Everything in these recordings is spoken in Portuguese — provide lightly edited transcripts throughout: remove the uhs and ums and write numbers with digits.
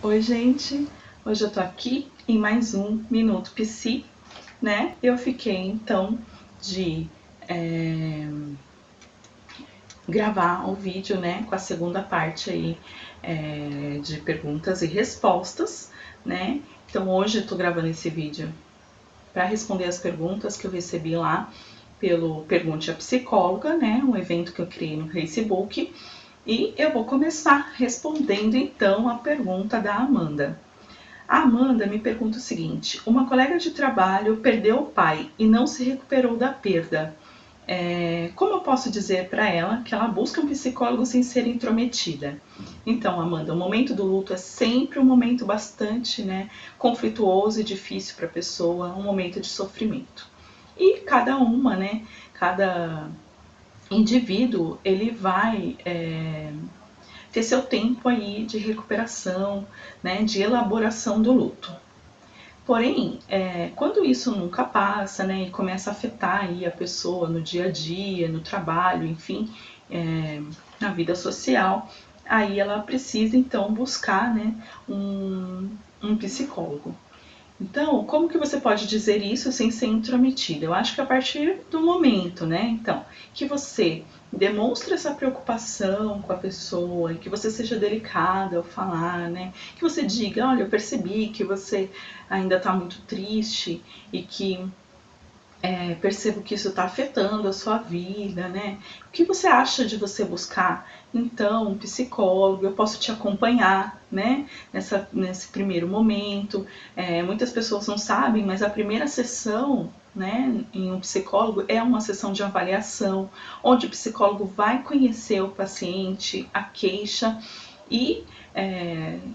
Oi, gente! Hoje eu tô aqui em mais um Minuto Psi, né? Eu fiquei então de gravar o vídeo, né, com a segunda parte aí de perguntas e respostas, né? Então hoje eu tô gravando esse vídeo para responder as perguntas que eu recebi lá pelo Pergunte a Psicóloga, né? Um evento que eu criei no Facebook. E eu vou começar respondendo então a pergunta da Amanda. A Amanda me pergunta o seguinte: uma colega de trabalho perdeu o pai e não se recuperou da perda. Como eu posso dizer para ela que ela busca um psicólogo sem ser intrometida? Então, Amanda, o momento do luto é sempre um momento bastante, né, conflituoso e difícil para a pessoa, um momento de sofrimento. E cada uma, né, cada indivíduo, ele vai ter seu tempo aí de recuperação, né, de elaboração do luto. Porém, quando isso nunca passa, né, e começa a afetar aí a pessoa no dia a dia, no trabalho, enfim, na vida social, aí ela precisa então buscar, né, um psicólogo. Então, como que você pode dizer isso sem ser intrometida? Eu acho que a partir do momento, né, então, que você demonstra essa preocupação com a pessoa, que você seja delicada ao falar, né, que você diga, olha, eu percebi que você ainda está muito triste e que percebo que isso está afetando a sua vida, né? O que você acha de você buscar, então, um psicólogo? Eu posso te acompanhar, né? Nesse primeiro momento. Muitas pessoas não sabem, mas a primeira sessão, né, em um psicólogo é uma sessão de avaliação, onde o psicólogo vai conhecer o paciente, a queixa e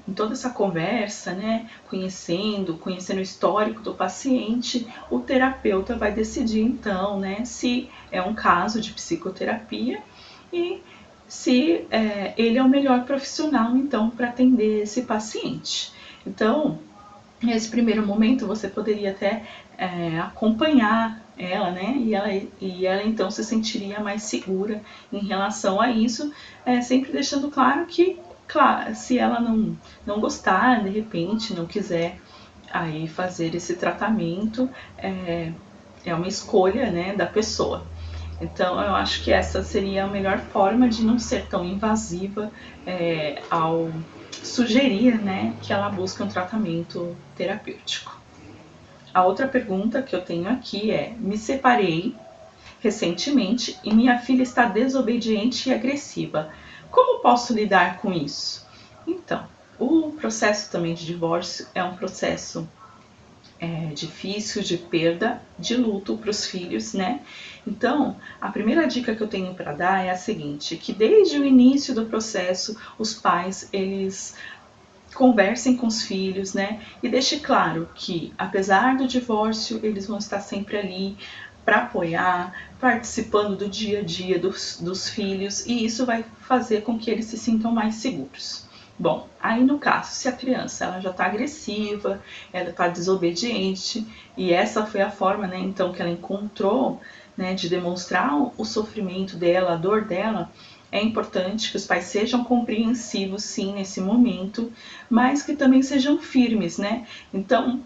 em toda essa conversa, né, conhecendo o histórico do paciente, o terapeuta vai decidir então, né, se é um caso de psicoterapia e se ele é o melhor profissional então para atender esse paciente. Então, nesse primeiro momento você poderia até acompanhar ela, né? E ela então se sentiria mais segura em relação a isso, sempre deixando claro que, claro, se ela não gostar, de repente, não quiser aí fazer esse tratamento, é uma escolha, né, da pessoa. Então, eu acho que essa seria a melhor forma de não ser tão invasiva ao sugerir, né, que ela busque um tratamento terapêutico. A outra pergunta que eu tenho aqui é: me separei recentemente e minha filha está desobediente e agressiva. Como posso lidar com isso? Então, o processo também de divórcio é um processo difícil, de perda, de luto para os filhos, né? Então, a primeira dica que eu tenho para dar é a seguinte: que desde o início do processo, os pais, eles conversem com os filhos, né? E deixe claro que, apesar do divórcio, eles vão estar sempre ali para apoiar, participando do dia a dia dos filhos, e isso vai fazer com que eles se sintam mais seguros. Bom, aí no caso, se a criança ela já está agressiva, ela está desobediente, e essa foi a forma, né, então, que ela encontrou, né, de demonstrar o sofrimento dela, a dor dela, é importante que os pais sejam compreensivos, sim, nesse momento, mas que também sejam firmes, né? Então,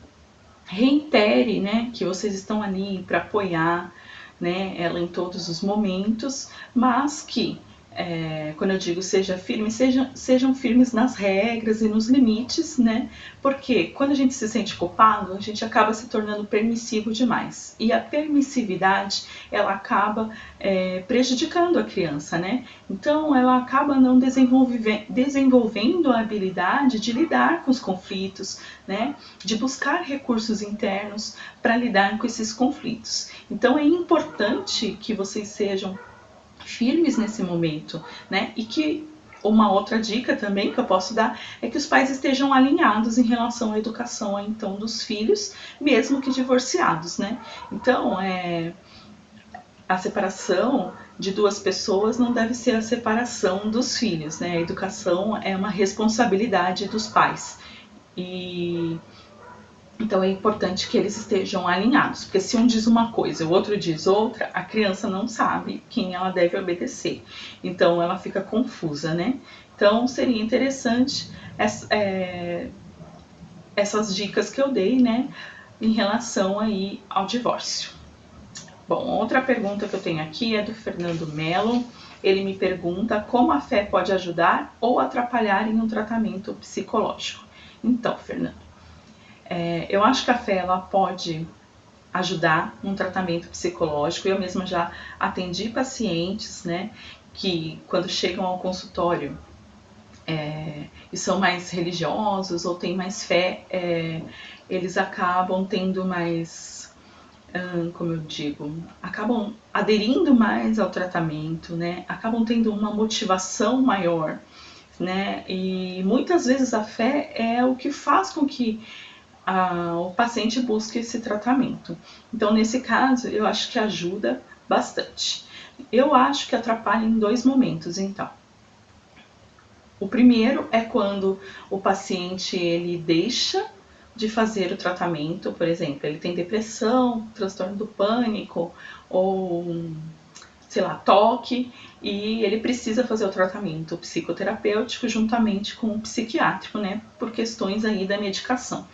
reitere, né, que vocês estão ali para apoiar, né, ela em todos os momentos, mas que quando eu digo seja firme, sejam firmes nas regras e nos limites, né? Porque quando a gente se sente culpado, a gente acaba se tornando permissivo demais. E a permissividade, ela acaba prejudicando a criança, né? Então, ela acaba não desenvolvendo a habilidade de lidar com os conflitos, né? De buscar recursos internos para lidar com esses conflitos. Então, é importante que vocês sejam firmes nesse momento, né? E que uma outra dica também que eu posso dar é que os pais estejam alinhados em relação à educação então dos filhos, mesmo que divorciados, né? Então, a separação de duas pessoas não deve ser a separação dos filhos, né? A educação é uma responsabilidade dos pais. E então é importante que eles estejam alinhados, porque se um diz uma coisa e o outro diz outra, a criança não sabe quem ela deve obedecer. Então ela fica confusa, né? Então, seria interessante essas dicas que eu dei, né, em relação aí ao divórcio. Bom, outra pergunta que eu tenho aqui é do Fernando Melo. Ele me pergunta como a fé pode ajudar ou atrapalhar em um tratamento psicológico. Então, Fernando, eu acho que a fé ela pode ajudar num tratamento psicológico. Eu mesma já atendi pacientes, né, que quando chegam ao consultório e são mais religiosos ou têm mais fé, eles acabam tendo mais, como eu digo, acabam aderindo mais ao tratamento, né? Acabam tendo uma motivação maior, né? E muitas vezes a fé é o que faz com que o paciente busque esse tratamento. Então, nesse caso, eu acho que ajuda bastante. Eu acho que atrapalha em 2 momentos, então. O primeiro é quando o paciente ele deixa de fazer o tratamento, por exemplo, ele tem depressão, transtorno do pânico ou, sei lá, toque, e ele precisa fazer o tratamento psicoterapêutico juntamente com o psiquiátrico, né, por questões aí da medicação.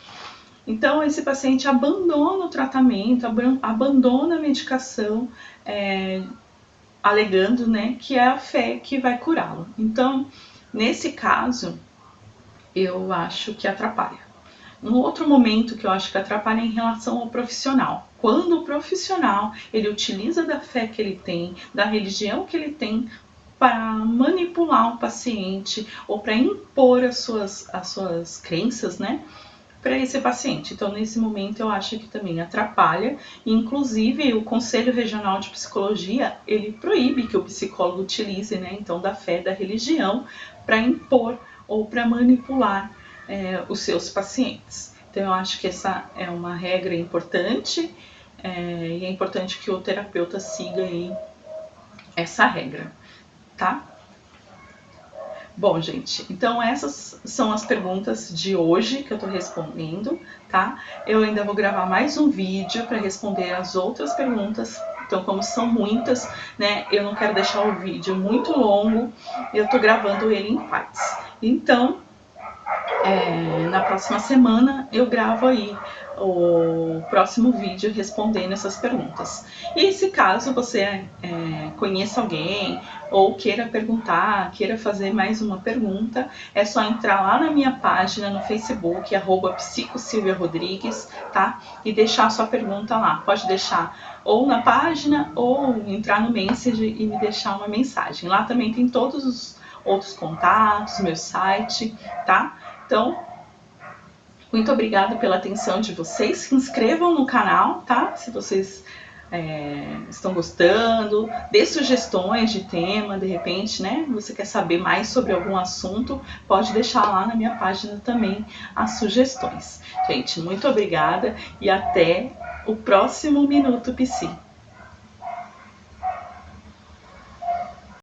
Então, esse paciente abandona o tratamento, abandona a medicação, alegando, né, que é a fé que vai curá-lo. Então, nesse caso, eu acho que atrapalha. Um outro momento que eu acho que atrapalha é em relação ao profissional. Quando o profissional ele utiliza da fé que ele tem, da religião que ele tem, para manipular o paciente ou para impor as suas crenças, né, para esse paciente. Então, nesse momento, eu acho que também atrapalha. Inclusive, o Conselho Regional de Psicologia, ele proíbe que o psicólogo utilize, né, então, da fé, da religião, para impor ou para manipular os seus pacientes. Então, eu acho que essa é uma regra importante e é importante que o terapeuta siga aí essa regra, tá? Bom, gente, então essas são as perguntas de hoje que eu tô respondendo, tá? Eu ainda vou gravar mais um vídeo para responder as outras perguntas. Então, como são muitas, né, eu não quero deixar o vídeo muito longo, eu tô gravando ele em partes. Então, na próxima semana eu gravo aí o próximo vídeo respondendo essas perguntas. E se caso você conheça alguém ou queira perguntar, queira fazer mais uma pergunta, é só entrar lá na minha página no Facebook, @psicosilviarodrigues, tá? E deixar a sua pergunta lá. Pode deixar ou na página ou entrar no Messenger e me deixar uma mensagem. Lá também tem todos os outros contatos, meu site, tá? Então, muito obrigada pela atenção de vocês. Se inscrevam no canal, tá? Se vocês estão gostando, dê sugestões de tema, de repente, né? Você quer saber mais sobre algum assunto, pode deixar lá na minha página também as sugestões. Gente, muito obrigada e até o próximo Minuto Psi.